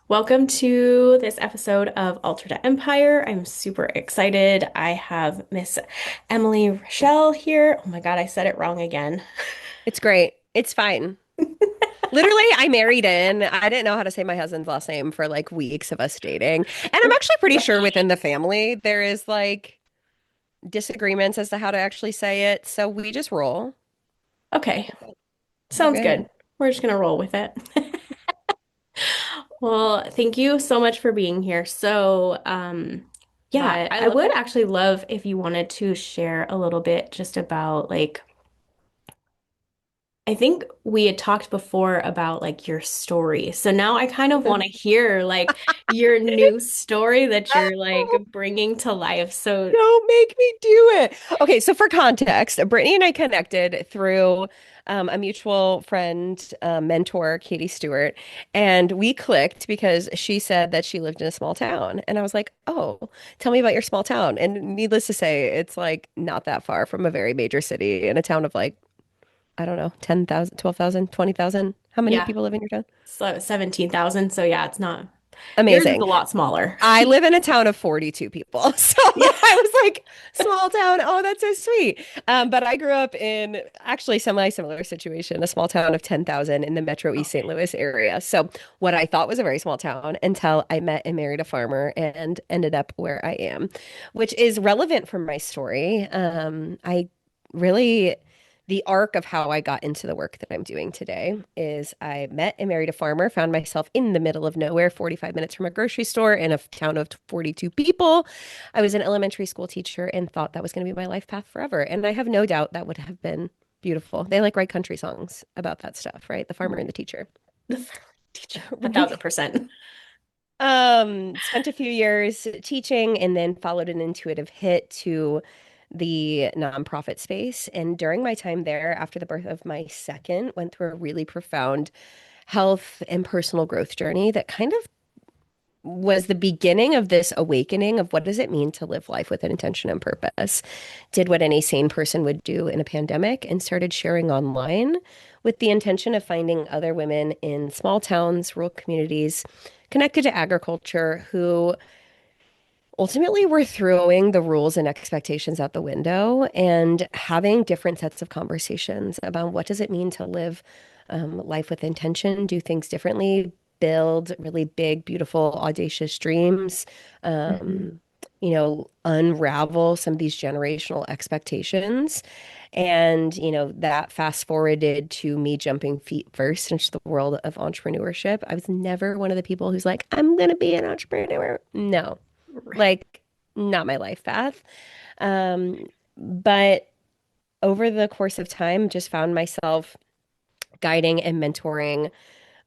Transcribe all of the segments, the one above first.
Welcome to this episode of Alternate Empire. I'm super excited. I have Miss Emily Rochelle here. Oh my God, I said it wrong again. It's great. It's fine. Literally, I married in. I didn't know how to say my husband's last name for like weeks of us dating. And I'm actually pretty sure within the family there is like disagreements as to how to actually say it. So we just roll. Okay, We're sounds good. good. We're just gonna roll with it. Well, thank you so much for being here. Yeah, But I would actually love if you wanted to share a little bit just about I think we had talked before about like your story. So now I kind of want to hear like your new story that you're like bringing to life. So, don't make me do it. Okay, so for context, Brittany and I connected through a mutual friend, mentor, Katie Stewart, and we clicked because she said that she lived in a small town. And I was like, oh, tell me about your small town. And needless to say, it's like not that far from a very major city in a town of like, I don't know, 10,000, 12,000, 20,000. How many yeah, people live in your town? so 17,000. So yeah, it's not, yours is a Amazing. lot smaller. I live in a town of 42 people. So Yeah. I was like, small town. Oh, that's so sweet. But I grew up in actually semi-similar situation, a small town of 10,000 in the Metro East St. Okay. Louis area. So what I thought was a very small town until I met and married a farmer and ended up where I am, which is relevant for my story. I really the arc of how I got into the work that I'm doing today is I met and married a farmer, found myself in the middle of nowhere, 45 minutes from a grocery store in a town of 42 people. I was an elementary school teacher and thought that was going to be my life path forever. And I have no doubt that would have been beautiful. They like write country songs about that stuff, right? The farmer and the teacher. The teacher, a Right. thousand percent. Spent a few years teaching and then followed an intuitive hit to the nonprofit space. And during my time there, after the birth of my second, went through a really profound health and personal growth journey that kind of was the beginning of this awakening of what does it mean to live life with an intention and purpose. Did what any sane person would do in a pandemic and started sharing online with the intention of finding other women in small towns, rural communities connected to agriculture who ultimately were throwing the rules and expectations out the window and having different sets of conversations about what does it mean to live life with intention, do things differently, build really big, beautiful, audacious dreams, Mhm. unravel some of these generational expectations. And, that fast forwarded to me jumping feet first into the world of entrepreneurship. I was never one of the people who's like, I'm going to be an entrepreneur. No, Right. like not my life path. Um, but over the course of time, just found myself guiding and mentoring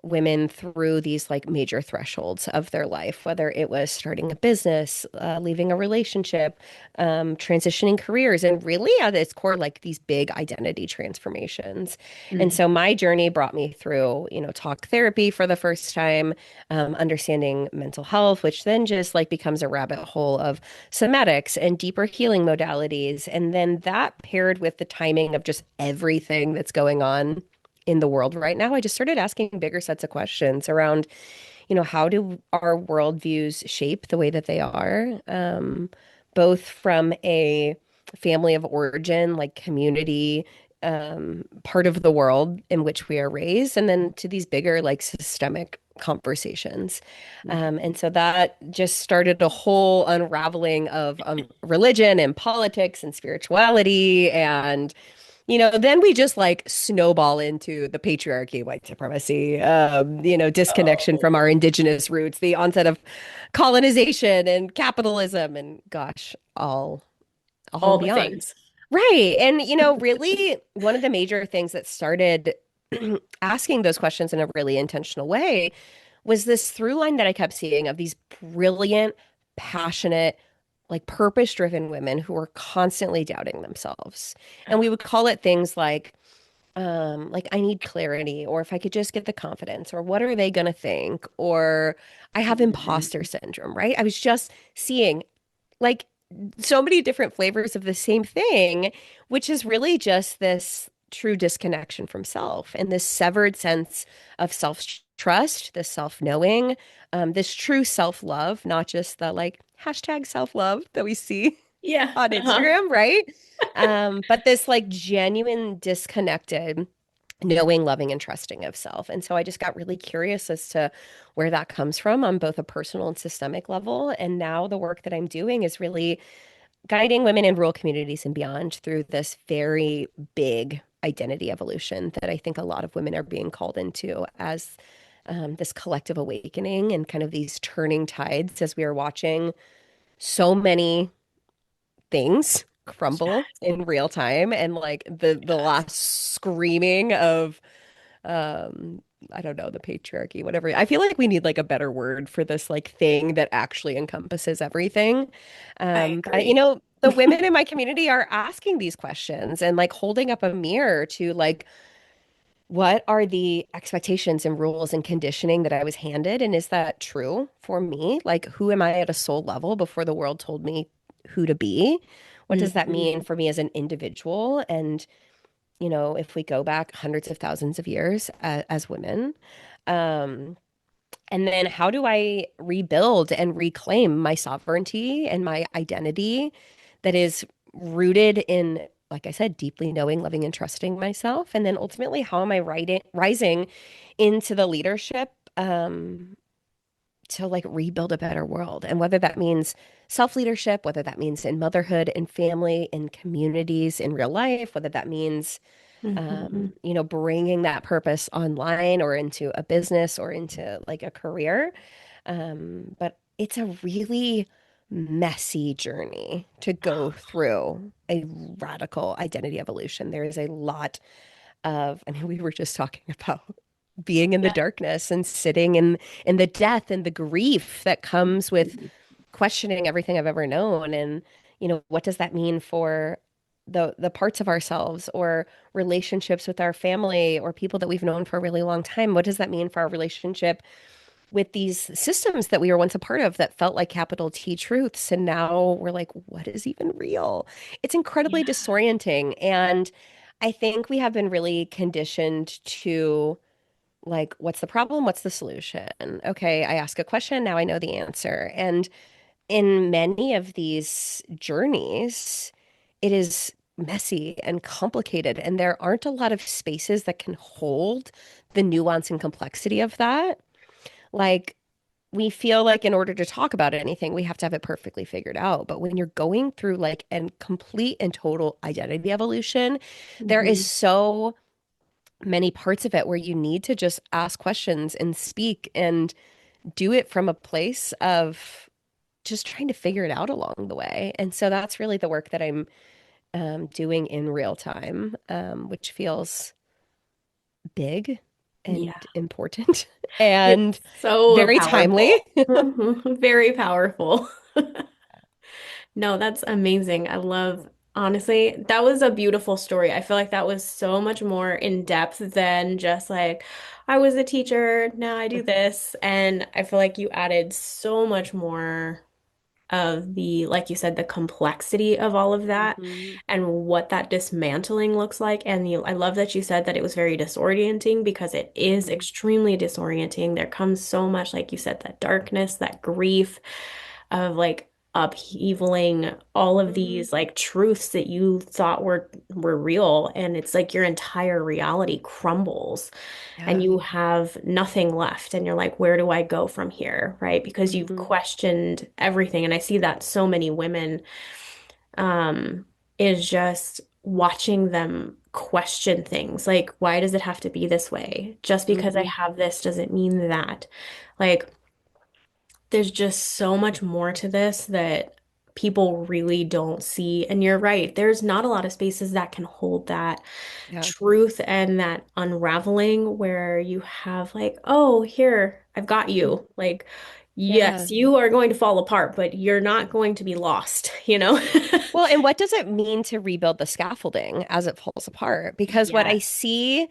women through these like major thresholds of their life, whether it was starting a business, leaving a relationship, transitioning careers, and really at its core, like these big identity transformations. And Mm. so my journey brought me through, talk therapy for the first time, understanding mental health, which then just like becomes a rabbit hole of somatics and deeper healing modalities. And then that paired with the timing of just everything that's going on in the world right now, I just started asking bigger sets of questions around, how do our worldviews shape the way that they are, both from a family of origin, like community, part of the world in which we are raised, and then to these bigger, like systemic conversations. And so that just started a whole unraveling of religion and politics and spirituality and then we just like snowball into the patriarchy, white supremacy, disconnection from our Oh, indigenous roots, the onset of colonization and capitalism, and gosh, all and all the beyond. things. Right. And, really one of the major things that started asking those questions in a really intentional way was this through line that I kept seeing of these brilliant, passionate, like purpose-driven women who were constantly doubting themselves. And we would call it things like I need clarity, or if I could just get the confidence, or what are they gonna think, or I have imposter Mhm. syndrome, right? I was just seeing like so many different flavors of the same thing, which is really just this true disconnection from self and this severed sense of self self-trust, this self-knowing, this true self-love, not just the like hashtag self-love that we see Yeah. on Instagram, right? But this like genuine disconnected knowing, loving, and trusting of self. And so I just got really curious as to where that comes from on both a personal and systemic level. And now the work that I'm doing is really guiding women in rural communities and beyond through this very big identity evolution that I think a lot of women are being called into as this collective awakening and kind of these turning tides as we are watching so many things crumble in real time and like the Yes. last screaming of um I don't know, the patriarchy, whatever. I feel like we need like a better word for this like thing that actually encompasses everything. I But you agree. know, the women in my community are asking these questions and like holding up a mirror to like what are the expectations and rules and conditioning that I was handed? And is that true for me? Like, who am I at a soul level before the world told me who to be? What does that mean Mhm. for me as an individual? And you know, if we go back hundreds of thousands of years as women, um, and then how do I rebuild and reclaim my sovereignty and my identity that is rooted in, like I said, deeply knowing, loving, and trusting myself? And then ultimately, how am I rising into the leadership to like rebuild a better world? And whether that means self-leadership, whether that means in motherhood, in family, in communities, in real life, whether that means Mhm. you know, bringing that purpose online or into a business or into like a career. But it's a really messy journey to go through a radical identity evolution. There is a lot of, I mean, we were just talking about being in the Yeah. darkness and sitting in the death and the grief that comes with questioning everything I've ever known. And, you know, what does that mean for the parts of ourselves or relationships with our family or people that we've known for a really long time? What does that mean for our relationship with these systems that we were once a part of that felt like capital T truths? And now we're like, what is even real? It's incredibly Yeah. disorienting. And I think we have been really conditioned to like, what's the problem? What's the solution? Okay, I ask a question, now I know the answer. And in many of these journeys, it is messy and complicated, and there aren't a lot of spaces that can hold the nuance and complexity of that. Like, we feel like in order to talk about anything, we have to have it perfectly figured out. But when you're going through like a complete and total identity evolution, there is Mhm. so many parts of it where you need to just ask questions and speak and do it from a place of just trying to figure it out along the way. And so that's really the work that I'm doing in real time, which feels big Yeah. and important It's and so very timely. powerful. Mhm. Very powerful. No, that's amazing. I love, honestly, that was a beautiful story. I feel like that was so much more in depth than just like, I was a teacher, now I do this. And I feel like you added so much more of the, like you said, the complexity of all of that Mhm. and what that dismantling looks like. And I love that you said that it was very disorienting because it is Mhm. extremely disorienting. There comes so much, like you said, that darkness, that grief of like upheavaling all of Mhm. these like truths that you thought were real. And it's like your entire reality crumbles and Yeah. you have nothing left and you're like, where do I go from here? Right? Because you've Mhm. questioned everything. And I see that so many women is just watching them question things like, why does it have to be this way? Just because I Mhm. have this doesn't mean that. Like, there's just so much more to this that people really don't see. And you're right, there's not a lot of spaces that can hold that Yeah. truth and that unraveling where you have like, oh, here, I've got you. Like, Yeah. yes, you are going to fall apart, but you're not going to be lost, you know? Well, and what does it mean to rebuild the scaffolding as it falls apart? Because what I Yes. see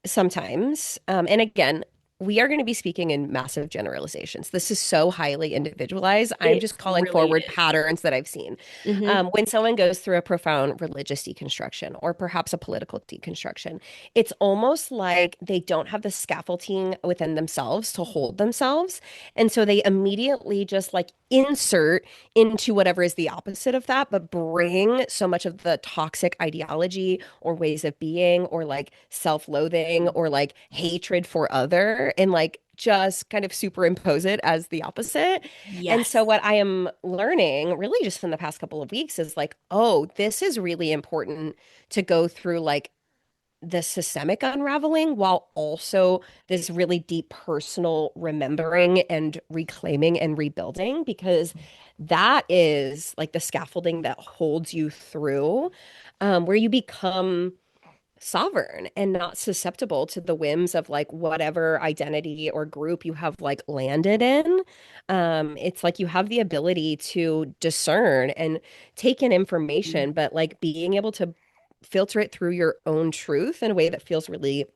sometimes, and again, we are going to be speaking in massive generalizations. This is so highly individualized. I'm It just calling really forward is. patterns that I've seen. Hmm. When someone goes through a profound religious deconstruction or perhaps a political deconstruction, it's almost like they don't have the scaffolding within themselves to hold themselves. And so they immediately just like insert into whatever is the opposite of that, but bring so much of the toxic ideology or ways of being or like self-loathing or like hatred for other and like just kind of superimpose it as the opposite. And so Yes. what I am learning really just in the past couple of weeks is like, oh, this is really important to go through like the systemic unraveling while also this really deep personal remembering and reclaiming and rebuilding, because that is like the scaffolding that holds you through, where you become sovereign and not susceptible to the whims of like whatever identity or group you have like landed in. It's like you have the ability to discern and take in information, but like being able to filter it through your own truth in a way that feels really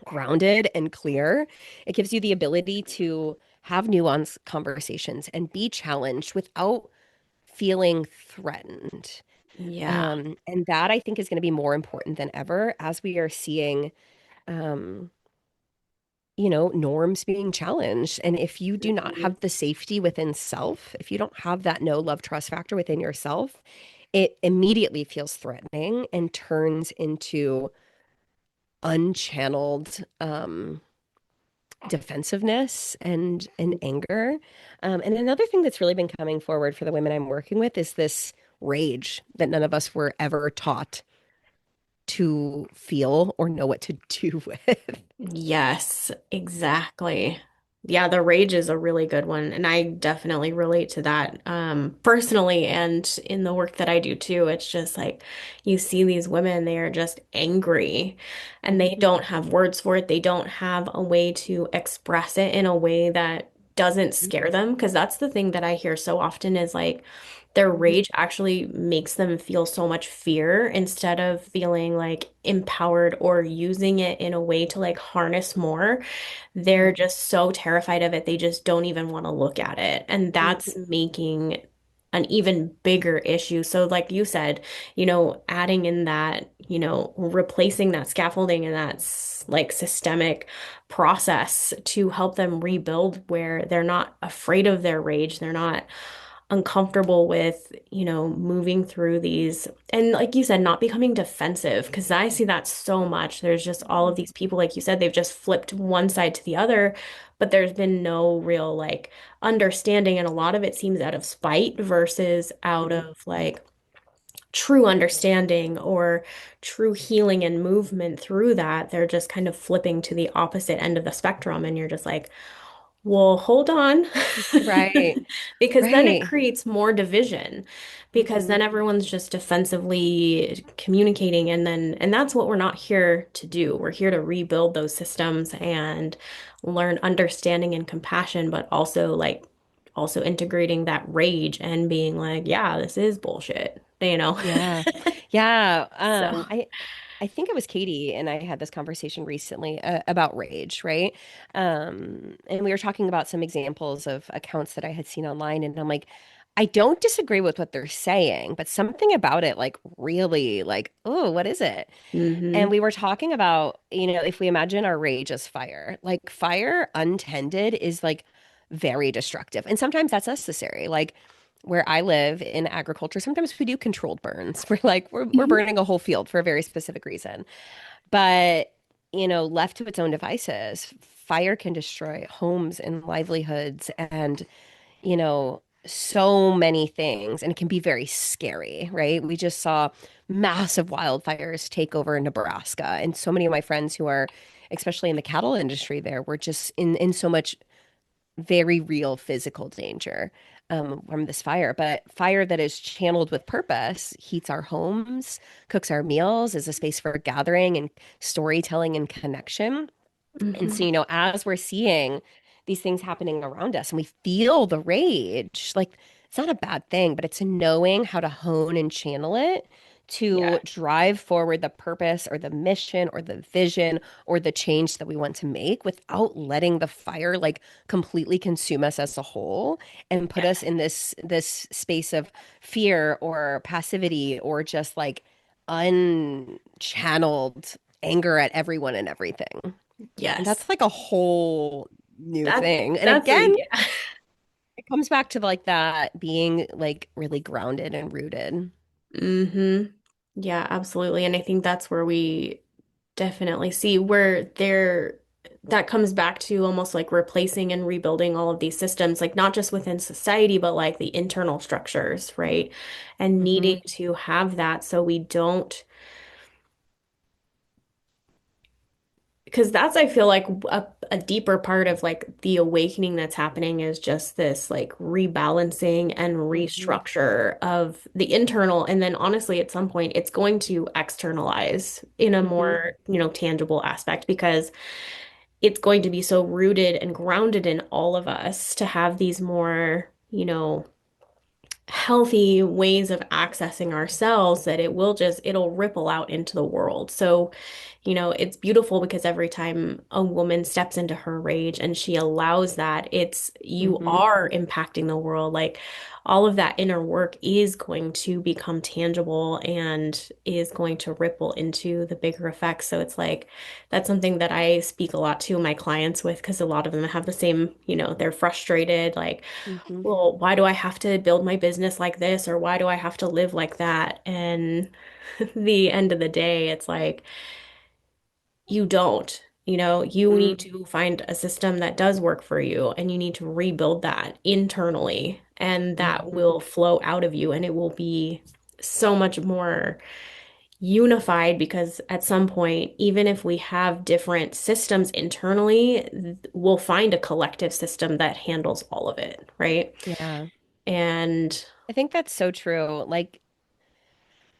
grounded and clear. It gives you the ability to have nuanced conversations and be challenged without feeling threatened. Yeah. And that I think is going to be more important than ever as we are seeing, um, norms being challenged. And if you do not Mhm. have the safety within self, if you don't have that know, love, trust factor within yourself, it immediately feels threatening and turns into unchanneled defensiveness and anger. And another thing that's really been coming forward for the women I'm working with is this rage that none of us were ever taught to feel or know what to do with. Yes, exactly. Yeah, the rage is a really good one, and I definitely relate to that personally and in the work that I do too. It's just like you see these women, they are just angry and they Mhm, don't have words for it. They don't have a way to express it in a way that doesn't scare them, because that's the thing that I hear so often is like their mhm, rage actually makes them feel so much fear instead of feeling like empowered or using it in a way to like harness more. They're mhm, just so terrified of it, they just don't even want to look at it. And that's mhm, making an even bigger issue. So, like you said, adding in that, replacing that scaffolding and that like systemic process to help them rebuild where they're not afraid of their rage, they're not uncomfortable with, moving through these. And like you said, not becoming defensive, because I see that so much. There's just all of mhm, these people, like you said, they've just flipped one side to the other, but there's been no real like understanding. And a lot of it seems out of spite versus out mhm. of like true understanding or true healing and movement through that. They're just kind of flipping to the opposite end of the spectrum. And you're just like, well, hold on. Right, Because then it right. creates more division, because Mhm. then everyone's just defensively communicating, and that's what we're not here to do. We're here to rebuild those systems and learn understanding and compassion, but also integrating that rage and being like, yeah, this is bullshit. Yeah. Yeah. So, I think it was Katie and I had this conversation recently about rage, right? And we were talking about some examples of accounts that I had seen online, and I'm like, I don't disagree with what they're saying, but something about it like really like, oh, what is it? And hmm we were talking about, if we imagine our rage as fire, like fire untended is like very destructive. And sometimes that's necessary. Like where I live in agriculture, sometimes we do controlled burns. We're burning a whole field for a very specific reason. But, left to its own devices, fire can destroy homes and livelihoods and so many things, and it can be very scary, right? We just saw massive wildfires take over Nebraska, and so many of my friends who are, especially in the cattle industry, there were just in so much very real physical danger from this fire. But fire that is channeled with purpose heats our homes, cooks our meals, is a space for gathering and storytelling and connection. And so, hmm as we're seeing these things happening around us and we feel the rage, like it's not a bad thing, but it's knowing how to hone and channel it to Yeah. drive forward the purpose or the mission or the vision or the change that we want to make without letting the fire like completely consume us as a whole and put us Yes. in this space of fear or passivity or just like unchanneled anger at everyone and everything. And Yes. that's like a whole new That thing. And that's a again, yeah. it comes back to like that being like really grounded and rooted. Mm-hmm. Yeah, absolutely. And I think that's where we definitely see where there that comes back to almost like replacing and rebuilding all of these systems, like not just within society, but like the internal structures, right? And Hmm. needing to have that so we don't, because that's, I feel like a deeper part of like the awakening that's happening is just this like rebalancing and Hmm. restructure of the internal. And then honestly, at some point, it's going to externalize in a Hmm. more, tangible aspect because it's going to be so rooted and grounded in all of us to have these more, healthy ways of accessing ourselves that it'll ripple out into the world. So, it's beautiful because every time a woman steps into her rage and she allows that, you Hmm. are impacting the world. Like all of that inner work is going to become tangible and is going to ripple into the bigger effects. So it's like that's something that I speak a lot to my clients with because a lot of them have the same, they're frustrated, like, Hmm. well, why do I have to build my business like this or why do I have to live like that? And the end of the day, it's like you don't. You Hmm. need to find a system that does work for you and you need to rebuild that internally and that Hmm. will flow out of you and it will be so much more unified because at some point, even if we have different systems internally, we'll find a collective system that handles all of it, right? Yeah. And I think that's so true. Like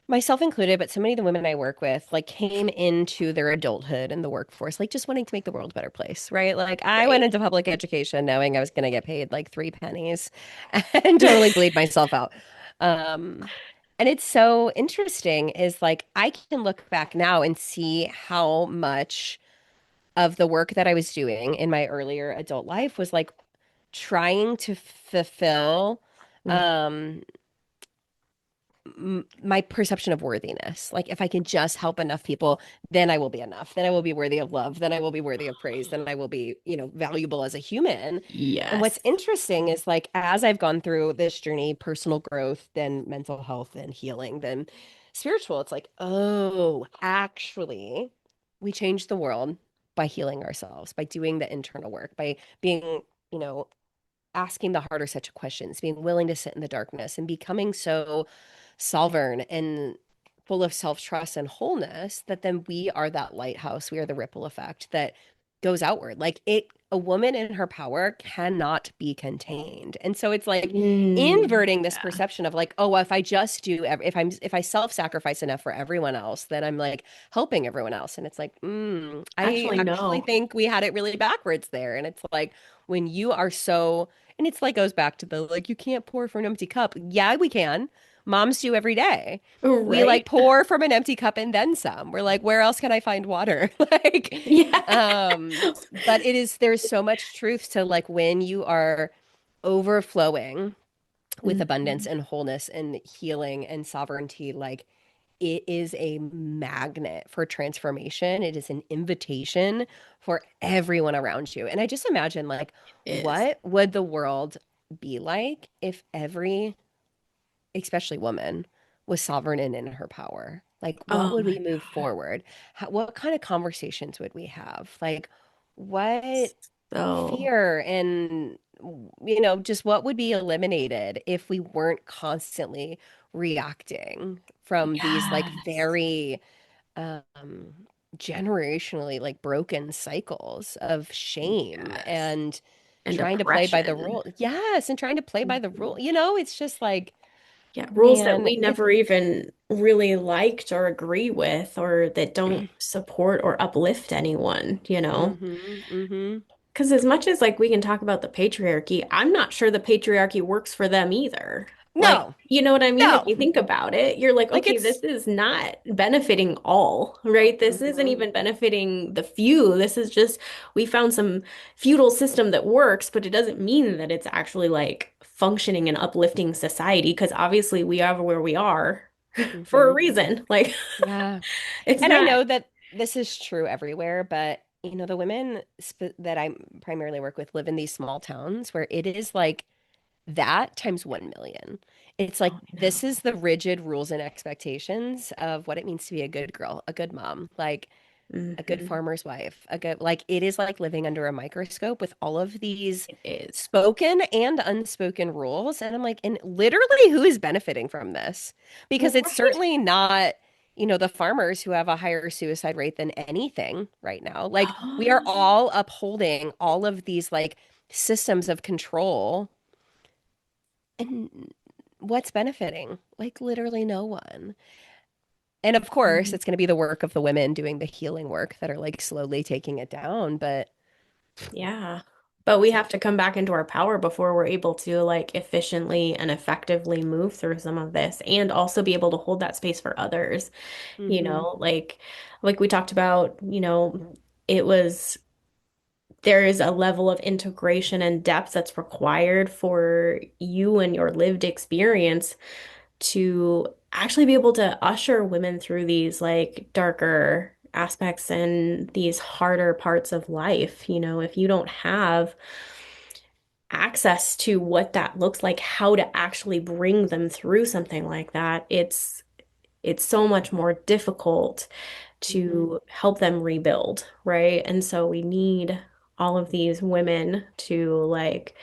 myself included, but so many of the women I work with like came into their adulthood in the workforce, like just wanting to make the world a better place, right? Like I went right. into public education knowing I was going to get paid like three pennies and totally bleed myself out. Um, and it's so interesting is like I can look back now and see how much of the work that I was doing in my earlier adult life was like trying to fulfill Mhm. um my perception of worthiness. Like if I can just help enough people, then I will be enough. Then I will be worthy of love. Then I will be worthy of praise. Then I will be, valuable as a human. And what's Yes. interesting is like as I've gone through this journey, personal growth, then mental health, then healing, then spiritual, it's like, oh, actually, we change the world by healing ourselves, by doing the internal work, by being, you know, asking the harder such questions, being willing to sit in the darkness and becoming so sovereign and full of self-trust and wholeness that then we are that lighthouse. We are the ripple effect that goes outward. Like a woman in her power cannot be contained. And so it's like inverting this Yeah. perception of like, oh, if I just do, if I self-sacrifice enough for everyone else, then I'm like helping everyone else. And it's like, I Actually, actually no. think we had it really backwards there. And it's like when you are so and it's like goes back to the like you can't pour from an empty cup. Yeah, we can. Moms do every day. We like Right? pour from an empty cup and then some. We're like, where else can I find water? Like, Yeah. but there's so much truth to like when you are overflowing with abundance Mhm. and wholeness and healing and sovereignty, like it is a magnet for transformation. It is an invitation for everyone around you. And I just imagine, like, Is. what would the world be like if every, especially woman, was sovereign and in her power? Like, what Oh would my we move God. forward? What kind of conversations would we have? Like, what So, fear and just what would be eliminated if we weren't constantly reacting from these like yes. very um generationally like broken cycles of shame Yes. and And trying to play by the oppression. rule. Yes, and trying to play by the rule. Mhm. It's just like, Yeah, rules that man, we never even really liked or agree with or that don't support or uplift anyone. mm-hmm, mm-hmm. Because as much as like we can talk about the patriarchy, I'm not sure the patriarchy works for them either. Like, No, you know what I mean? If no. you think about it, you're like, Like okay, this it's is not benefiting all, right? This isn't mhm, even benefiting the few. This is just, we found some feudal system that works, but it doesn't mean that it's actually like functioning and uplifting society because obviously we are where we are for a mhm. reason. Like, Yeah. it's And I not, know that this is true everywhere, but the women that I primarily work with live in these small towns where it is like that times 1 million. It's like oh, I know. this is the rigid rules and expectations of what it means to be a good girl, a good mom. Like a good Hmm. farmer's wife, a good, like, it is like living under a microscope with all of these It is. spoken and unspoken rules. And I'm like, and literally, who is benefiting from this? Because it's Right. certainly not, the farmers who have a higher suicide rate than anything right now. Like, we are all upholding all of these, like, systems of control. And what's benefiting? Like, literally no one. And of course, it's going to be the work of the women doing the healing work that are like slowly taking it down. But Yeah. But we have to come back into our power before we're able to like efficiently and effectively move through some of this and also be able to hold that space for others. You hmm know, like we talked about, it was there is a level of integration and depth that's required for you and your lived experience to actually be able to usher women through these like darker aspects and these harder parts of life. You know, if you don't have access to what that looks like, how to actually bring them through something like that, it's so much more difficult hmm to help them rebuild, right? And so we need all of these women to like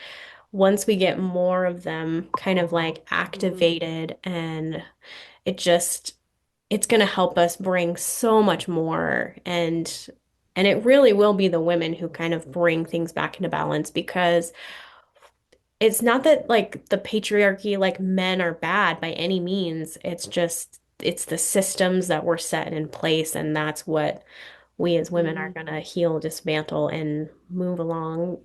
once we get more of them kind of like hmm activated and it just it's going to help us bring so much more and it really will be the women who kind of bring things back into balance because it's not that like the patriarchy like men are bad by any means. It's just it's the systems that were set in place and that's what we as women are hmm going to heal, dismantle, and move along,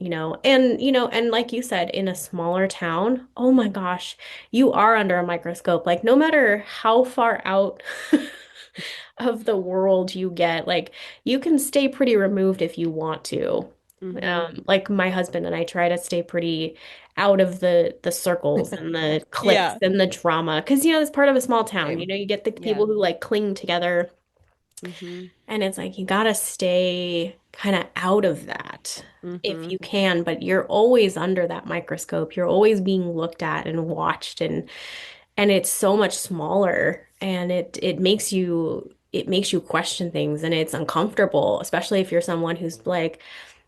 and like you said, in a smaller town, oh my gosh, you are under a microscope. Like, no matter how far out of the world you get, like, you can stay pretty removed if you want to. hmm Like my husband and I try to stay pretty out of the circles and the cliques Yeah, and the drama because it's part of a small town. same. You get the Yeah. people who like cling together hmm and it's like you gotta stay kind of out of that if hmm you can, but you're always under that microscope. You're always being looked at and watched and it's so much smaller and it makes you question things and it's uncomfortable, especially if you're someone who's like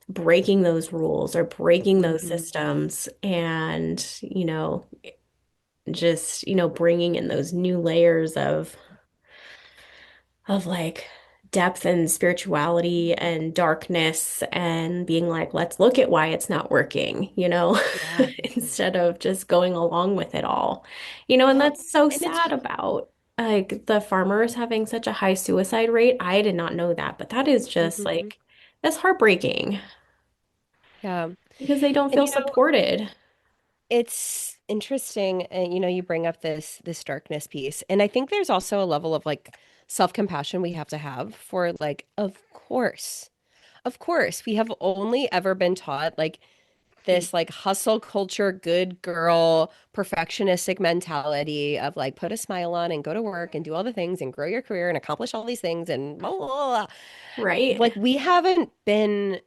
breaking those rules or breaking those hmm systems and, just, bringing in those new layers of like depth and spirituality and darkness and being like, let's look at why it's not working, Yeah. instead of just going along with it all. And Well, that's so and it's sad about like the farmers having such a high suicide rate. I did not know that, but that is just mhm. like, that's heartbreaking Yeah. because they don't And feel supported. it's interesting, and you bring up this darkness piece, and I think there's also a level of like self-compassion we have to have for like, of course, we have only ever been taught like this like hustle culture, good girl, perfectionistic mentality of like put a smile on and go to work and do all the things and grow your career and accomplish all these things and blah, blah, blah. Right? Like we haven't been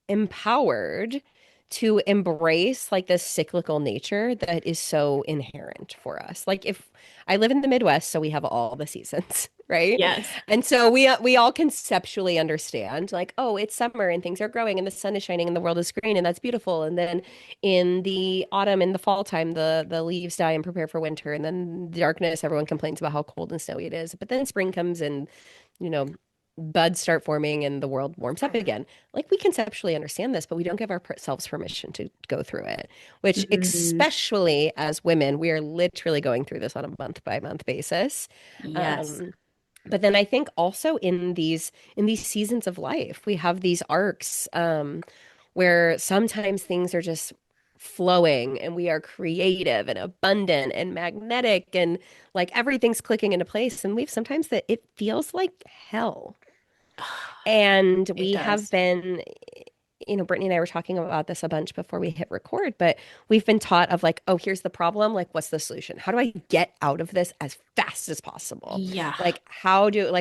empowered to embrace like this cyclical nature that is so inherent for us. Like if I live in the Midwest, so we have all the seasons, right? Yes. And so we all conceptually understand like, oh, it's summer and things are growing and the sun is shining and the world is green and that's beautiful. And then in the autumn and the fall time, the leaves die and prepare for winter. And then darkness, everyone complains about how cold and snowy it is. But then spring comes and, you know, buds start forming and the world warms up again. Like we conceptually understand this, but we don't give ourselves permission to go through it, which Mhm. especially as women, we are literally going through this on a month by month basis. Yes. Um, but then I think also in these seasons of life, we have these arcs where sometimes things are just flowing and we are creative and abundant and magnetic and like everything's clicking into place. And we've sometimes that it feels like hell. And It we have does. been, Brittany and I were talking about this a bunch before we hit record, but we've been taught of like, oh, here's the problem. Like, what's the solution? How do I get out of this as fast as possible? Yeah,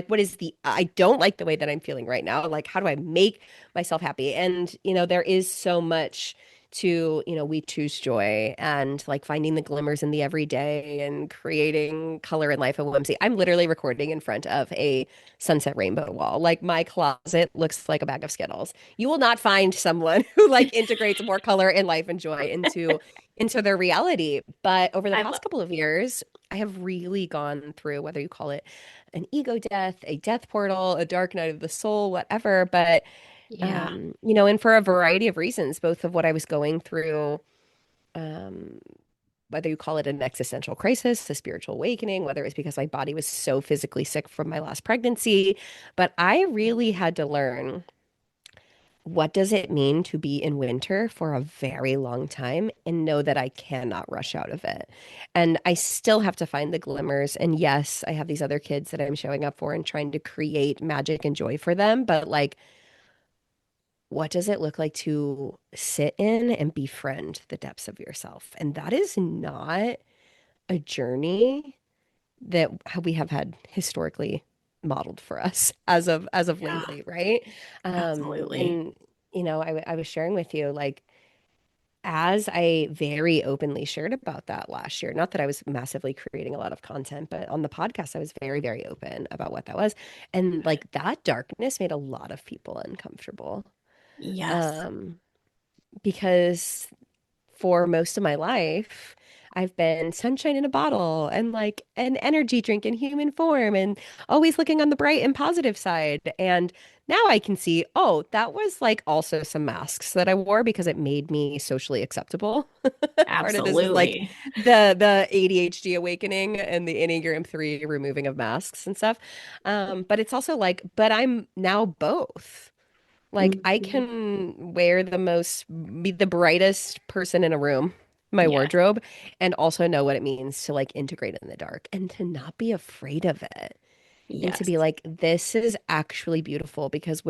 What is I don't like the way that I'm feeling right now. Like, how do I make myself happy? And, there is so much to, we choose joy and like finding the glimmers in the everyday and creating color in life and whimsy. I'm literally recording in front of a sunset rainbow wall. Like my closet looks like a bag of Skittles. You will not find someone who like integrates more color and life and joy into their reality. But over the I past love. couple of years, I have really gone through whether you call it an ego death, a death portal, a dark night of the soul, whatever. But Yeah, and for a variety of reasons, both of what I was going through, um, whether you call it an existential crisis, a spiritual awakening, whether it's because my body was so physically sick from my last pregnancy, but I really had to learn what does it mean to be in winter for a very long time and know that I cannot rush out of it. And I still have to find the glimmers. And yes, I have these other kids that I'm showing up for and trying to create magic and joy for them, but like what does it look like to sit in and befriend the depths of yourself? And that is not a journey that we have had historically modeled for us as of yeah, lately, right? absolutely. And I was sharing with you like as I very openly shared about that last year, not that I was massively creating a lot of content, but on the podcast, I was very, very open about what that was. And like that darkness made a lot of people uncomfortable. Yes, Um, because for most of my life, I've been sunshine in a bottle and like an energy drink in human form and always looking on the bright and positive side. And now I can see, oh, that was like also some masks that I wore because it made me socially acceptable. Part of this is like absolutely. the ADHD awakening and the Enneagram 3 removing of masks and stuff. But it's also like, but I'm now both. Like I Mhm. can be the brightest person in a room, my Yeah, wardrobe, and also know what it means to like integrate in the dark and to not be afraid of it and to yes, be like, this is actually beautiful because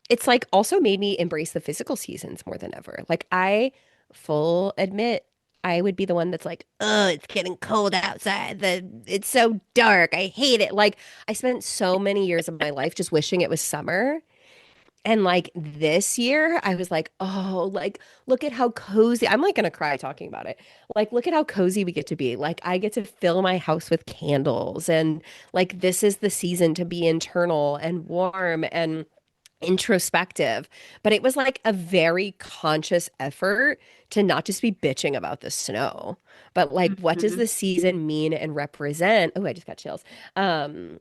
it's like also made me embrace the physical seasons more than ever. Like I full admit I would be the one that's like, oh, it's getting cold outside. It's so dark. I hate it. Like I spent so many years of my life just wishing it was summer. And like this year, I was like, oh, like, look at how cozy. I'm like gonna cry talking about it. Like, look at how cozy we get to be. Like, I get to fill my house with candles. And like, this is the season to be internal and warm and introspective, but it was like a very conscious effort to not just be bitching about the snow, but like what does Mhm. the season mean and represent? Oh, I just got chills.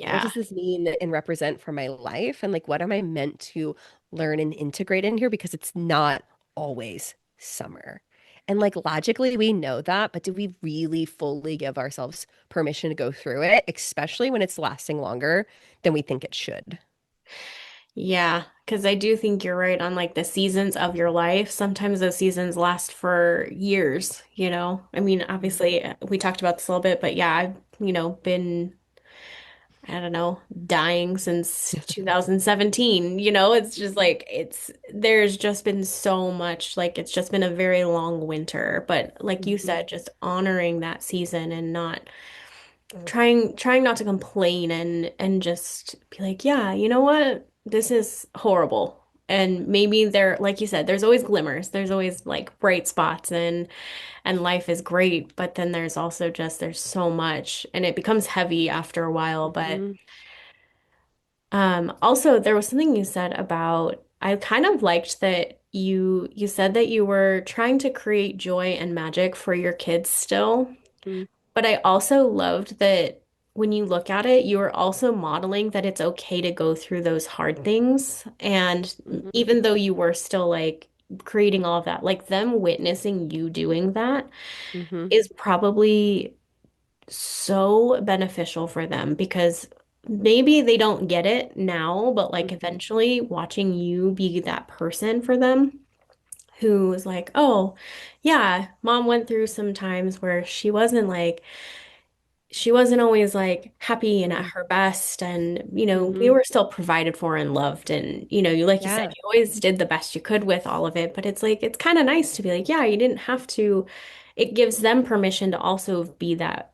What Yeah, does this mean and represent for my life? And like what am I meant to learn and integrate in here? Because it's not always summer. And like logically we know that, but do we really fully give ourselves permission to go through it, especially when it's lasting longer than we think it should? yeah. Because I do think you're right on like the seasons of your life. Sometimes those seasons last for years, you know? I mean, obviously, we talked about this a little bit, but yeah, I've, been I don't know, dying since 2017. It's just like there's just been so much, like it's just been a very long winter. But like you Mhm. said, just honoring that season and not trying not to complain and just be like, yeah, you know what? This is horrible. And maybe there, like you said, there's always glimmers. There's always like bright spots and life is great, but then there's so much and it becomes heavy after a while, but Mhm. also, there was something you said about, I kind of liked that you said that you were trying to create joy and magic for your kids still, Mm, but I also loved that when you look at it, you are also modeling that it's okay to go through those hard things. And mhm, even though you were still like creating all of that, like them witnessing you doing that mhm, is probably so beneficial for them because maybe they don't get it now, but like mhm, eventually watching you be that person for them, who was like, "Oh, yeah, mom went through some times where she wasn't always like happy and at her best, and we Mm-hmm. were still provided for and loved, and you like you said, Yeah. you always did the best you could with all of it, but it's like it's kind of nice to be like, yeah, you didn't have to. It gives them permission to also be that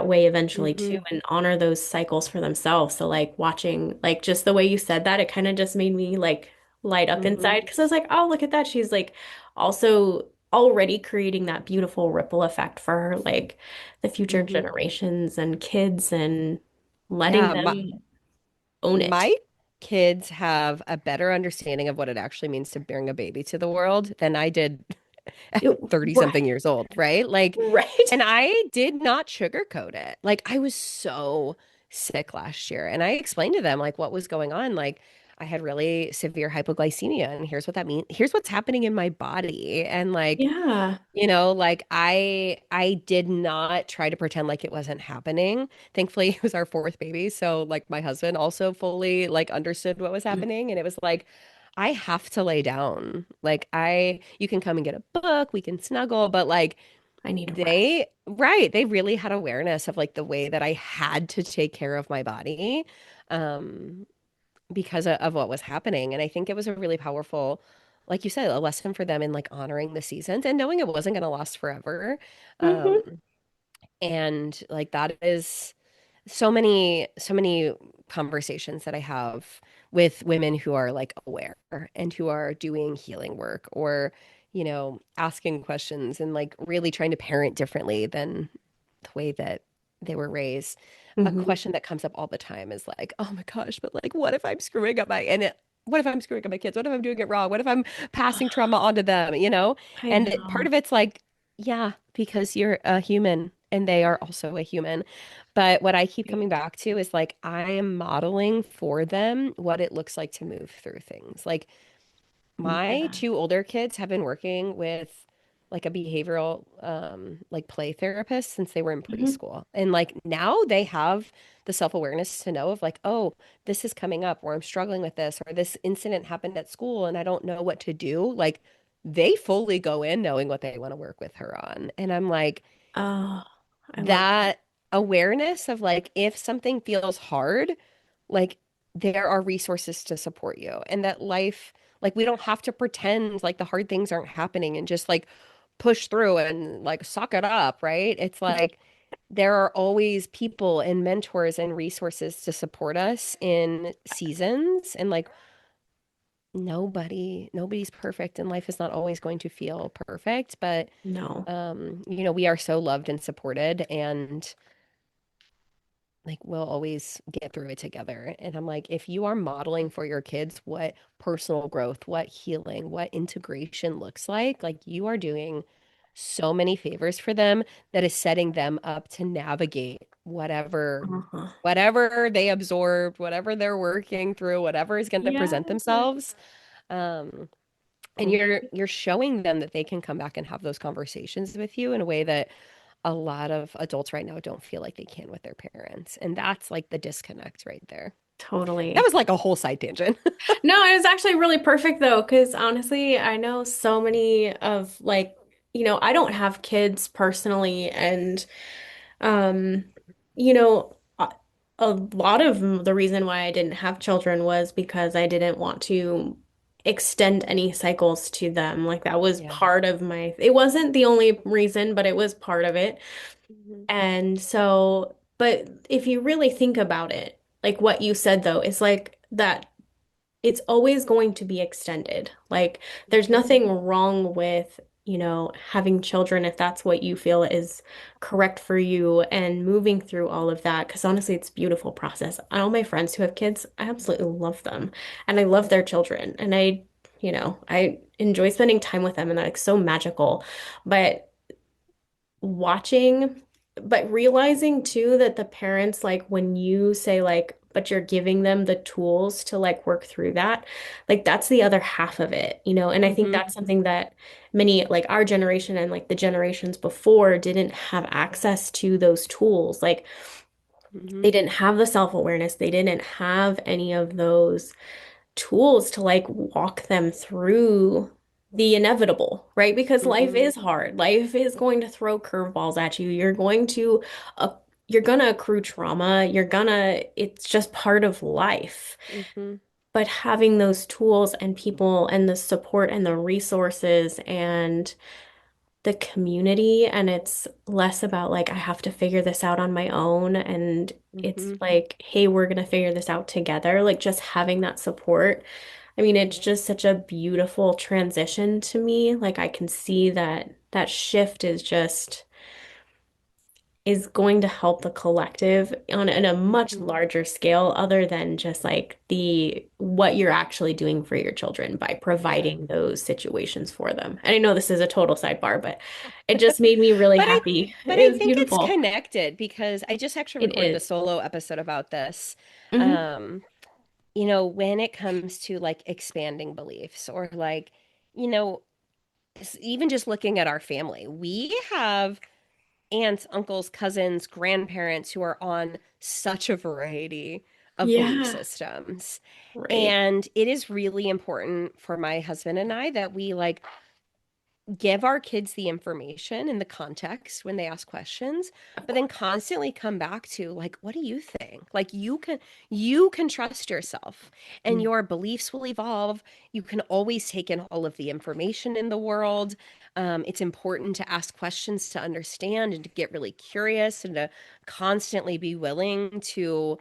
way eventually too, Mm-hmm. and honor those cycles for themselves. So like watching, like just the way you said that, it kind of just made me like light up Mm-hmm. inside because I was like, oh, look at that. She's like also already creating that beautiful ripple effect for her, like the future Mm-hmm. generations and kids and letting Yeah. them own it. My kids have a better understanding of what it actually means to bring a baby to the world than I did at It- 30 right, something years old, right? Like, right. and I did not sugarcoat it. Like, I was so sick last year. And I explained to them, like, what was going on. Like, I had really severe hypoglycemia, and here's what that means. Here's what's happening in my body. And, like, Yeah, like I did not try to pretend like it wasn't happening. Thankfully, it was our fourth baby, so like my husband also fully like understood what was happening, and it was like I have to lay down. Like you can come and get a book, we can snuggle, but like I need a rest. they really had awareness of like the way that I had to take care of my body. Um because of what was happening. And I think it was a really powerful, like you said, a lesson for them in like honoring the seasons and knowing it wasn't going to last forever. Hmm. Um, and like that is so many conversations that I have with women who are like aware and who are doing healing work or, asking questions and like really trying to parent differently than the way that they were raised. A Hmm. question that comes up all the time is like, oh my gosh, but like, what if I'm screwing up what if I'm screwing up my kids? What if I'm doing it wrong? What if I'm passing trauma onto them, I Part know. of it's like, yeah, because you're a human and they are also a human. But what I keep coming back to is like, I am modeling for them what it looks like to move through things. Like, my Yeah. two older kids have been working with like a behavioral like play therapist since they were in Hmm. preschool. And like now they have the self-awareness to know of like, oh, this is coming up or I'm struggling with this or this incident happened at school and I don't know what to do. Like they fully go in knowing what they want to work with her on. And I'm like, Oh, I love that. that awareness of like if something feels hard, like there are resources to support you and that life, like we don't have to pretend like the hard things aren't happening and just like push through and like suck it up, right? It's like there are always people and mentors and resources to support us in seasons and like nobody's perfect and life is not always going to feel perfect, but No. we are so loved and supported and like we'll always get through it together. And I'm like, if you are modeling for your kids what personal growth, what healing, what integration looks like you are doing so many favors for them that is setting them up to navigate Uh-huh. whatever they absorbed, whatever they're working through, whatever is going to Yeah. present themselves. Um, and you're showing them that they can come back and have those conversations with you in a way that a lot of adults right now don't feel like they can with their parents. And that's like the disconnect right there. That Totally. was like a whole side tangent. No, it was actually really perfect though, because honestly, I know so many of like, I don't have kids personally, and you know, a lot of the reason why I didn't have children was because I didn't want to extend any cycles to them. Like that was Yeah. part of it wasn't the only reason, but it was part of it. Mhm. And so, but if you really think about it, like what you said though, it's like that it's always going to be extended. Like, there's Mhm. nothing wrong with, having children if that's what you feel is correct for you and moving through all of that. Because honestly, it's a beautiful process. All my friends who have kids, I absolutely love them and I love their children. And I enjoy spending time with them and that's like so magical. But watching, but realizing too that the parents, like when you say like, but you're giving them the tools to like work through that, like that's the other half of it, and I think Mhm. that's something that many, like our generation and like the generations before, didn't have access to those tools. Like Mhm. they didn't have the self-awareness, they didn't have any of those tools to like walk them through. the inevitable, right? Because life Hmm. is hard. Life is going to throw curveballs at you. Uh, you're gonna accrue trauma. It's just part of life. Hmm. But having those tools and people and the support and the resources and the community, and it's less about like I have to figure this out on my own, and it's Hmm. like, hey, we're gonna figure this out together. Like just having that support. I mean, it's just such a beautiful transition to me. Like I can see that that shift is going to help the collective on in a much Hmm. larger scale other than just like the what you're actually doing for your children by Yeah. providing those situations for them. And I know this is a total sidebar, but it just made me really But I happy. but It I was think it's beautiful. connected because I just actually It recorded a is. solo episode about this. Hmm. Um, when it comes to like expanding beliefs or like, you know, even just looking at our family, we have aunts, uncles, cousins, grandparents who are on such a variety of belief Yeah, systems. right. And it is really important for my husband and I that we like give our kids the information and the context when they ask questions, Of but then course. constantly come back to like, what do you think? Like you can trust yourself and Mm. your beliefs will evolve. You can always take in all of the information in the world. It's important to ask questions to understand and to get really curious and to constantly be willing to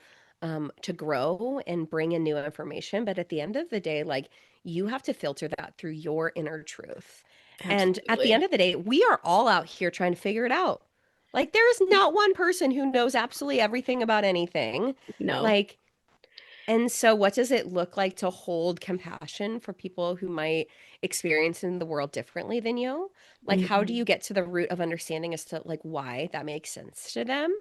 grow and bring in new information. But at the end of the day, like you have to filter that through your inner truth. And at the end Absolutely. of the day, we are all out here trying to figure it out. Like, there is not one person who knows absolutely everything about anything. No. Like, and so what does it look like to hold compassion for people who might experience in the world differently than you? Like, how do Hmm. you get to the root of understanding as to like why that makes sense to them?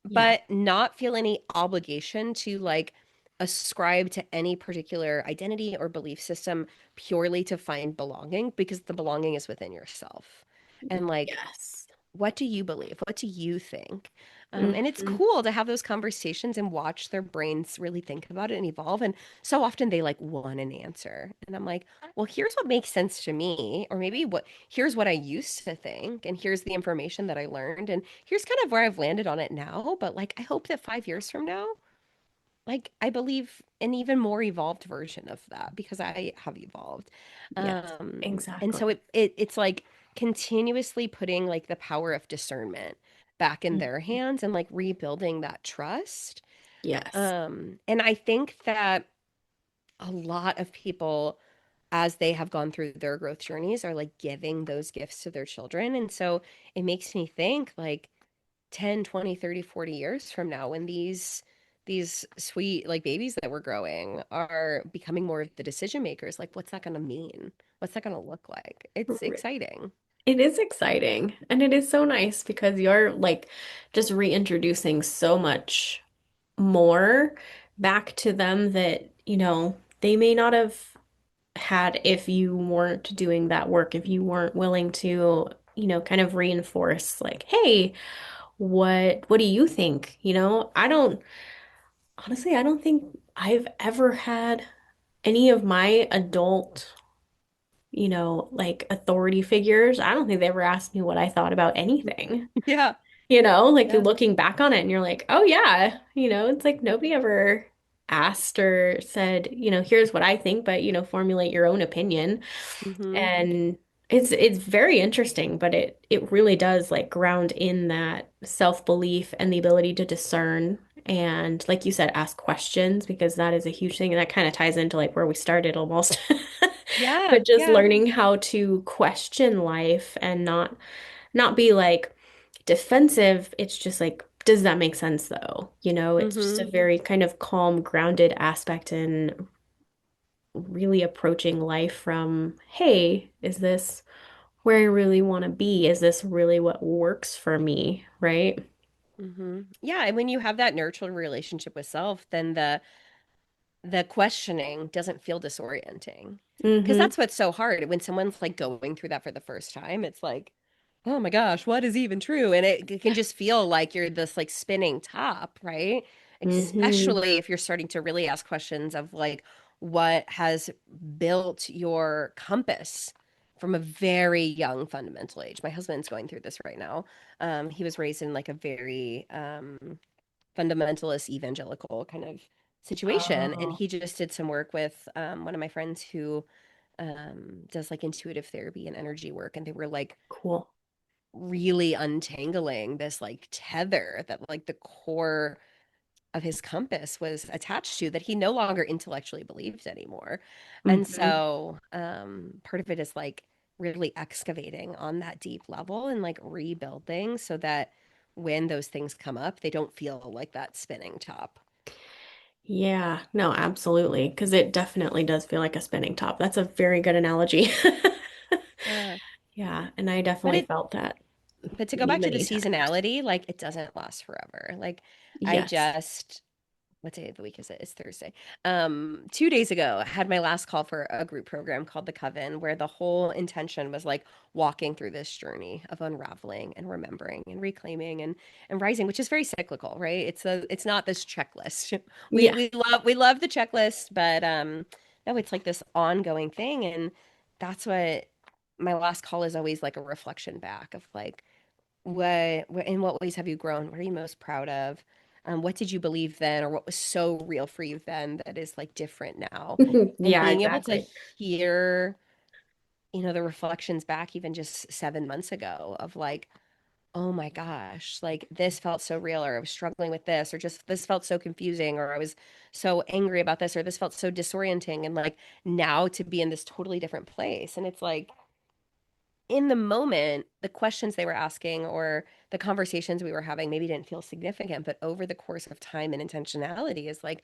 Yeah. But not feel any obligation to like ascribe to any particular identity or belief system purely to find belonging because the belonging is within yourself. And like, Yes. what do you believe? What do you think? And it's Hmm. cool to have those conversations and watch their brains really think about it and evolve. And so often they like want an answer. And I'm like, well, here's what makes sense to me. Or maybe here's what I used to think. And here's the information that I learned. And here's kind of where I've landed on it now. But like, I hope that 5 years from now, like I believe an even more evolved version of that because I have evolved. Yes, And so exactly. it's like continuously putting like the power of discernment back in their Mhm. hands and like rebuilding that trust. Yes. And I think that a lot of people as they have gone through their growth journeys are like giving those gifts to their children. And so it makes me think like 10, 20, 30, 40 years from now when these sweet like babies that we're growing are becoming more of the decision makers, like what's that going to mean? What's that going to look like? It's exciting. It is exciting. And it is so nice because you're like just reintroducing so much more back to them that, they may not have had if you weren't doing that work, if you weren't willing to, kind of reinforce like, hey, what do you think? I don't think I've ever had any of my adult like authority figures. I don't think they ever asked me what I thought about anything. Yeah. Like you're Yeah. looking back on it and you're like, oh yeah, it's like nobody ever asked or said, here's what I think, but formulate your own opinion. Hmm. And it's very interesting, but it really does like ground in that self-belief and the ability to discern and like you said, ask questions because that is a huge thing and that kind of ties into like where we started almost. Yeah. But just Yeah. learning how to question life and not be like defensive. It's just like, does that make sense though? It's just a Hmm. very kind of calm, grounded aspect in really approaching life from, hey, is this where I really want to be? Is this really what works for me? Right? Hmm. Yeah. And when you have that nurtured relationship with self, then the questioning doesn't feel disorienting. Because Mm-hmm. that's what's so hard. When someone's like going through that for the first time, it's like, oh my gosh, what is even true? And it can just feel like you're this like spinning top, right? Mm-hmm. Especially if you're starting to really ask questions of like, what has built your compass from a very young fundamental age. My husband's going through this right now. He was raised in like a very fundamentalist evangelical kind of situation, and Oh, he just did some work with one of my friends who does like intuitive therapy and energy work, and they were like cool. really untangling this like tether that like the core of his compass was attached to that he no longer intellectually believed anymore. And Hmm. so part of it is like really excavating on that deep level and like rebuilding so that when those things come up, they don't feel like that spinning top. Yeah, no, absolutely. Because it definitely does feel like a spinning top. That's a very good analogy. Yeah. Yeah, and I But definitely it felt that but to go many, back to the many times. seasonality, like it doesn't last forever. Like I Yes. just what day of the week is it? It's Thursday. 2 days ago, I had my last call for a group program called The Coven, where the whole intention was like walking through this journey of unraveling and remembering and reclaiming and rising, which is very cyclical, right? It's not this checklist. We Yeah. we love the checklist, but no, it's like this ongoing thing, and that's what my last call is always like a reflection back of like in what ways have you grown? What are you most proud of? What did you believe then, or what was so real for you then that is like different now? And Yeah, being able to exactly. hear, the reflections back even just 7 months ago of like, oh my gosh, like this felt so real, or I was struggling with this, or just this felt so confusing, or I was so angry about this, or this felt so disorienting. And like now to be in this totally different place. And it's like, in the moment, the questions they were asking or the conversations we were having maybe didn't feel significant, but over the course of time and intentionality is like,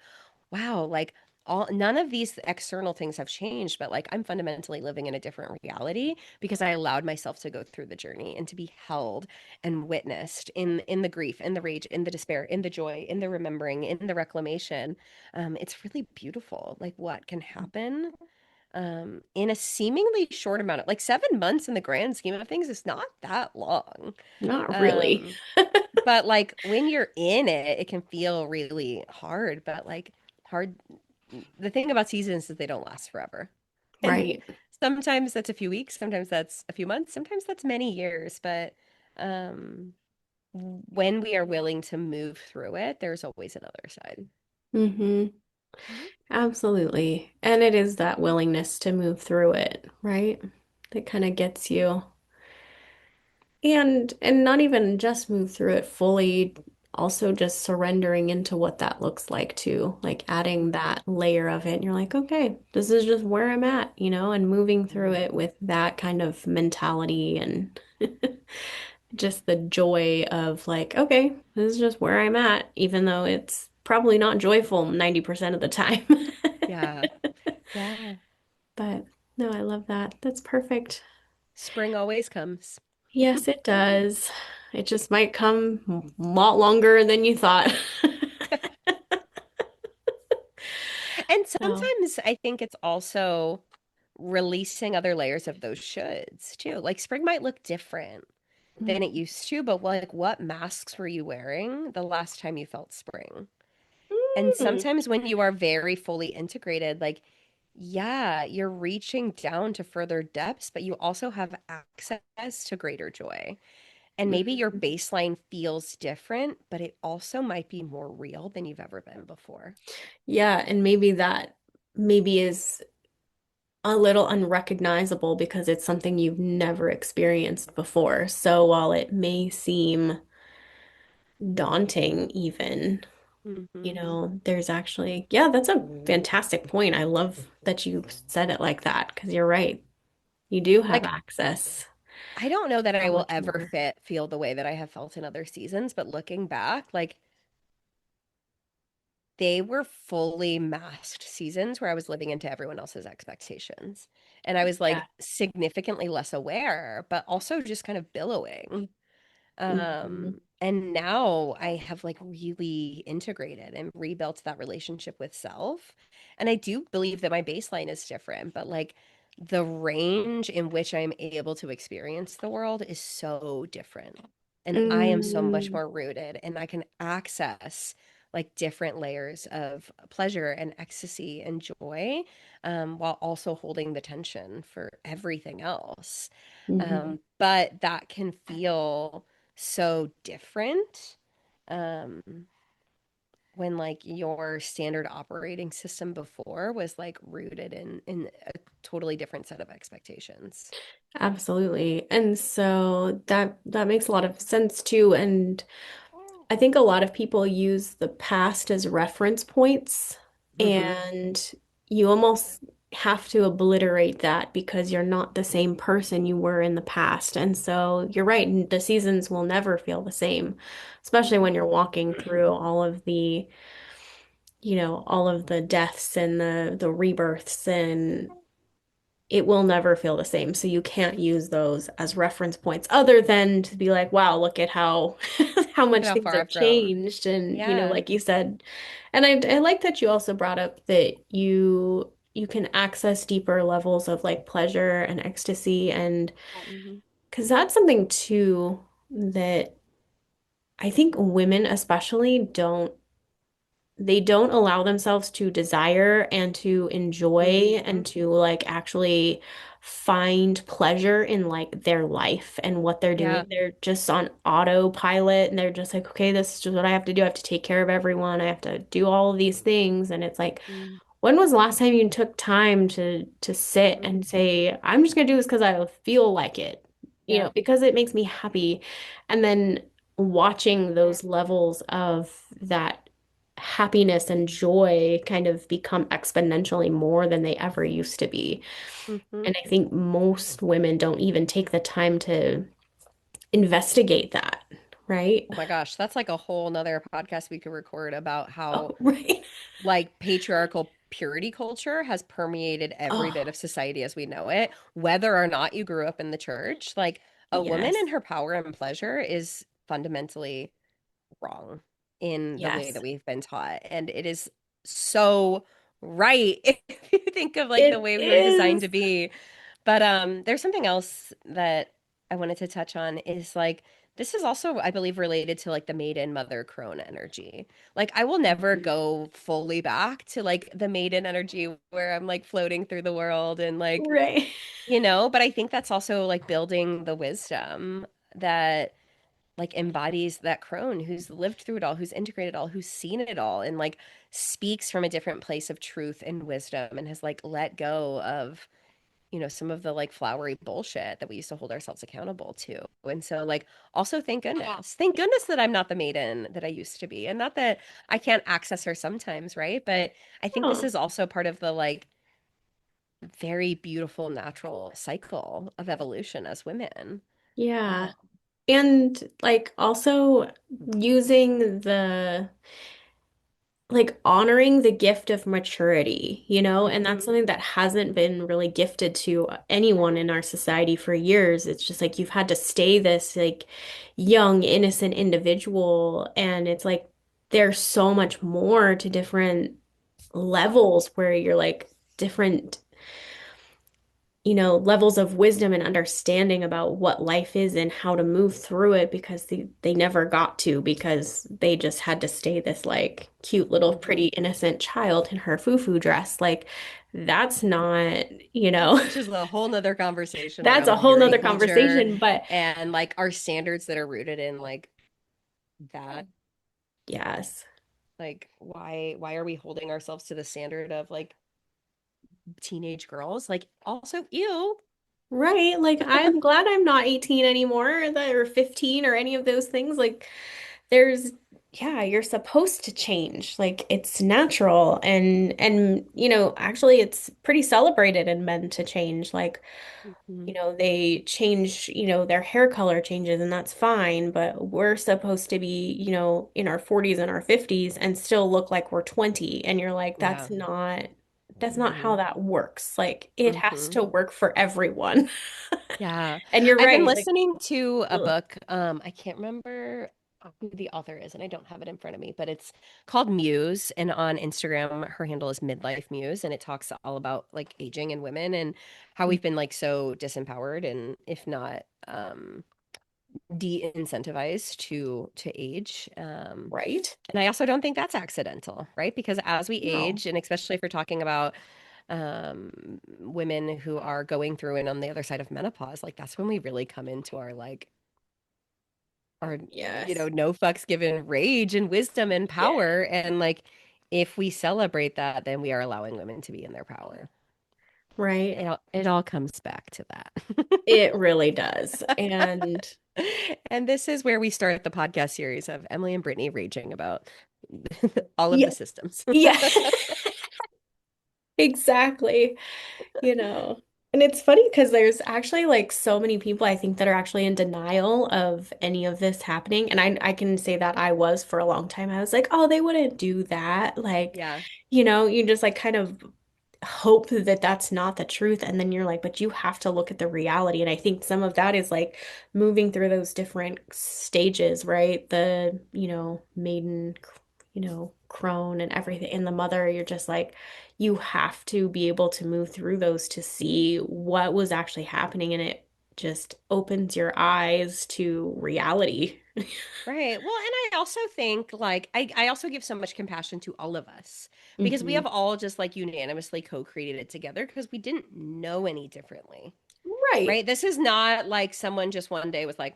wow, like all none of these external things have changed, but like I'm fundamentally living in a different reality because I allowed myself to go through the journey and to be held and witnessed in the grief, in the rage, in the despair, in the joy, in the remembering, in the reclamation. It's really beautiful, like what can happen in a seemingly short amount of like 7 months in the grand scheme of things is not that long. Not really. Um, but like when you're in it, it can feel really hard, but like hard. The thing about seasons is they don't last forever. And Right. sometimes that's a few weeks, sometimes that's a few months, sometimes that's many years. But um, when we are willing to move through it, there's always another side. Hmm. Mhm. Absolutely. And it is that willingness to move through it, right? That kind of gets you. And not even just move through it fully, also just surrendering into what that looks like too, like adding Mhm. that layer of it. And you're like, okay, this is just where I'm at, and moving through Mhm. it with that kind of mentality and just the joy of like, okay, this is just where I'm at, even though it's probably not joyful 90% of the time. Yeah. Yeah. But no, I love that. That's perfect. Spring always comes. Yes, it does. It just might come a lot longer than you thought. And So, sometimes I think it's also releasing other layers of those shoulds too. Like spring might look different than it used to, but like what masks were you wearing the last time you felt spring? And mm, sometimes when you are very fully integrated, like, yeah, you're reaching down to further depths, but you also have access to greater joy. And maybe your mhm. baseline feels different, but it also might be more real than you've ever been before. Yeah, and maybe that maybe is a little unrecognizable because it's something you've never experienced before. So while it may seem daunting even, Hmm. there's actually, yeah, that's a fantastic point. I love that you said it like that because you're right. You do have Like, access I don't know that so I will much ever more. feel the way that I have felt in other seasons, but looking back, like they were fully masked seasons where I was living into everyone else's expectations. And I was Yeah. like significantly less aware, but also just kind of billowing. Mhm. And now I have like really integrated and rebuilt that relationship with self. And I do believe that my baseline is different, but like the range in which I'm able to experience the world is so different. And I am so much Mm, more rooted and I can access like different layers of pleasure and ecstasy and joy, while also holding the tension for everything else. Hmm. But that can feel so different. Um, when like your standard operating system before was like rooted in a totally different set of expectations. Absolutely. And so that makes a lot of sense too. And I think a lot of people use the past as reference points, Mm-hmm. and you almost have to obliterate that because you're not the same person you were in the past. And so you're right, the seasons will never feel the same, especially when you're walking through all of the, all of the deaths and the rebirths, and it will never feel the same. So you can't use those as reference points other than to be like, wow, look at how how Look at much how things far have I've grown. changed. And Yeah. like you said, and I like that you also brought up that you can access deeper levels of like pleasure and ecstasy, and Hmm. because that's something too that I think women especially don't allow themselves to desire and to enjoy Hmm. and to like actually find pleasure in like their life and what they're doing. Yeah. They're just on autopilot and they're just like, okay, this is just what I have to do. I have to take care of everyone. I have to do all of these things. And it's like, Mm-hmm. when was the last time you took time to sit and say, I'm just gonna do this because I feel like it, Yeah. because it makes me happy. And then watching those levels of that happiness and joy kind of become exponentially more than they ever used to be. Hmm. And I think most women don't even take the time to investigate that, right? Oh my gosh, that's like a whole nother podcast we could record about how Oh, right. like patriarchal purity culture has permeated every bit Oh, of society as we know it, whether or not you grew up in the church. Like a woman yes. in her power and pleasure is fundamentally wrong in the way Yes. that we've been taught. And it is so right if you think of like the It way we were designed to is. be. But there's something else that I wanted to touch on is like this is also, I believe, related to like the maiden mother crone energy. Like I will never go fully back to like the maiden energy where I'm like floating through the world and like, Right. but I think that's also like building the wisdom that like embodies that crone who's lived through it all, who's integrated it all, who's seen it all, and like speaks from a different place of truth and wisdom and has like let go of, some of the like flowery bullshit that we used to hold ourselves accountable to. And so, like, also thank goodness. Thank goodness that I'm not the maiden that I used to be. And not that I can't access her sometimes, right? But I think this Oh, is also part of the like very beautiful natural cycle of evolution as women. yeah. And like also using like honoring the gift of maturity, and Mhm. that's something that hasn't been really gifted to anyone in our society for years. It's just like you've had to stay this like young, innocent individual, and it's like there's so much more to different levels where you're like different levels of wisdom and understanding about what life is and how to move through it because they never got to because they just had to stay this like cute little pretty Mhm. innocent child in her foo-foo dress. Like that's not, you know, Which is a whole nother conversation that's around a whole purity nother culture conversation, but and like our standards that are rooted in like that. yes. Like why are we holding ourselves to the standard of like teenage girls? Like also ew. Right. Like I'm glad I'm not 18 anymore or 15 or any of those things. Like there's yeah, you're supposed to change. Like it's natural and actually it's pretty celebrated in men to change. Like, Mhm. they change, their hair color changes and that's fine, but we're supposed to be, in our 40s and our 50s and still look like we're 20. And you're like, Yeah. that's not how Hmm. that works. Like it has Hmm. to work for everyone. Yeah. And you're I've been right. Like, listening to a ugh. book. I can't remember who the author is, and I don't have it in front of me, but it's called Muse. And on Instagram, her handle is Midlife Muse, and it talks all about like aging and women and how we've been like so disempowered and if not de-incentivized to age. Right? And I also don't think that's accidental, right? Because as we No. age, and especially if we're talking about women who are going through and on the other side of menopause, like that's when we really come into our Yes. no fucks given rage and wisdom and Yeah. power. And like if we celebrate that, then we are allowing women to be in their power. Right. It all comes back to that. It really does. And And this is where we start the podcast series of Emily and Brittany raging about all of yeah, the systems. yeah, exactly. You know. And it's funny because there's actually like so many people I think that are actually in denial of any of this happening. And I can say that I was for a long time. I was like, oh, they wouldn't do that. Like, Yeah. you just like kind of hope that that's not the truth. And then you're like, but you have to look at the reality. And I think some of that is like moving through those different stages, right? The, maiden, crone and everything. And the mother, you're just like, you have to be able to move through those to see what was actually happening. And it just opens your eyes to reality. Right. Well, and I also think like I also give so much compassion to all of us because we Hmm. have all just like unanimously co-created it together because we didn't know any differently. Right. Right? This is not like someone just one day was like,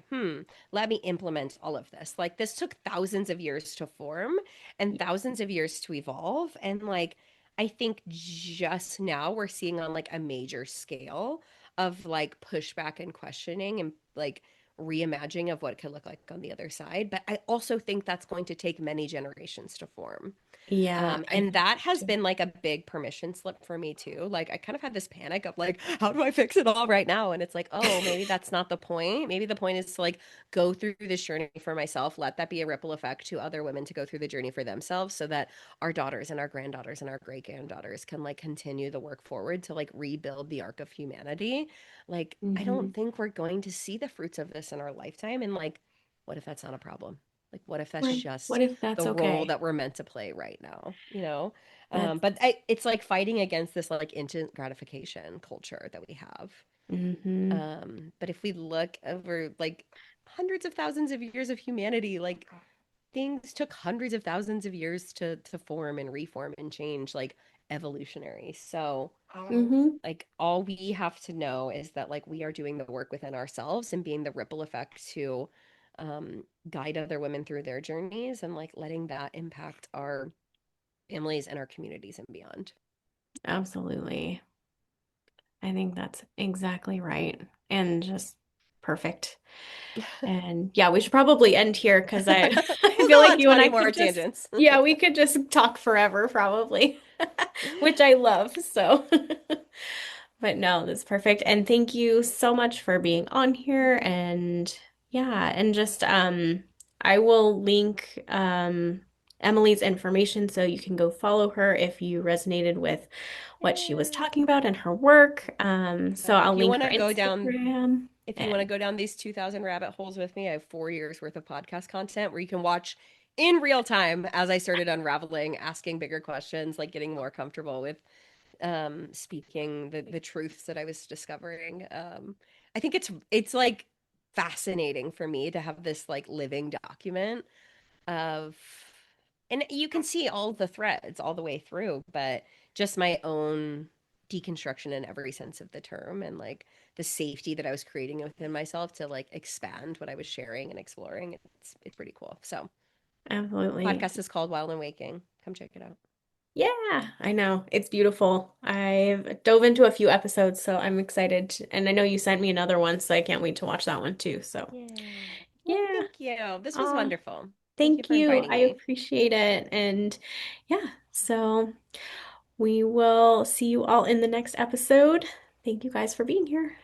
let me implement all of this. Like, this took thousands of years to form and thousands of years to evolve. And, like, I think just now we're seeing on like a major scale of like pushback and questioning and like reimagining of what it could look like on the other side. But I also think that's going to take many generations to form. Yeah, I And think that so has too. been like a big permission slip for me too. Like I kind of had this panic of like, how do I fix it all right now? And it's like, oh, maybe that's not the point. Maybe the point is to like go through this journey for myself, let that be a ripple effect to other women to go through the journey for themselves so that our daughters and our granddaughters and our great granddaughters can like continue the work forward to like rebuild the arc of humanity. Like, I Hmm. don't think we're going to see the fruits of this in our lifetime. And like, what if that's not a problem? Like, what if that's Right. What just if that's the role okay? that we're meant to play right now, you know? That's It's like fighting against this like instant gratification culture that we have. hmm But if we look over like hundreds of thousands of years of humanity, like things took hundreds of thousands of years to form and reform and change, like evolutionary. So hmm like all we have to know is that like we are doing the work within ourselves and being the ripple effect to guide other women through their journeys and like letting that impact our families and our communities and beyond. Absolutely. I think that's exactly right. And just perfect. And yeah, we should probably end here because I We'll feel go like on you to and any I more could just, tangents. yeah, we could just talk forever probably, which I love. So, but no, that's perfect. And thank you so much for being on here. And yeah, and just I will link Emily's information so you can go follow her if you resonated with what she was Yeah. talking about in her work. So Yeah. I'll link her Instagram. If you want to And go down these 2000 rabbit holes with me, I have 4 years worth of podcast content where you can watch in real time as I started unraveling, asking bigger questions, like getting more comfortable with speaking the truths that I was discovering. I think it's like fascinating for me to have this like living document of and you can see all the threads all the way through, but just my own deconstruction in every sense of the term and like the safety that I was creating within myself to like expand what I was sharing and exploring. It's pretty cool. So absolutely. podcast is called Wild and Waking. Come check it out. Yeah, I know. It's beautiful. I've dove into a few episodes, so I'm excited. And I know you sent me another one, so I can't wait to watch that one too. So, Yeah. Well, yeah. thank you. This was Uh, wonderful. Thank you Thank for you. inviting I me. appreciate it. And yeah, so we will see you all in the next episode. Thank you guys for being here.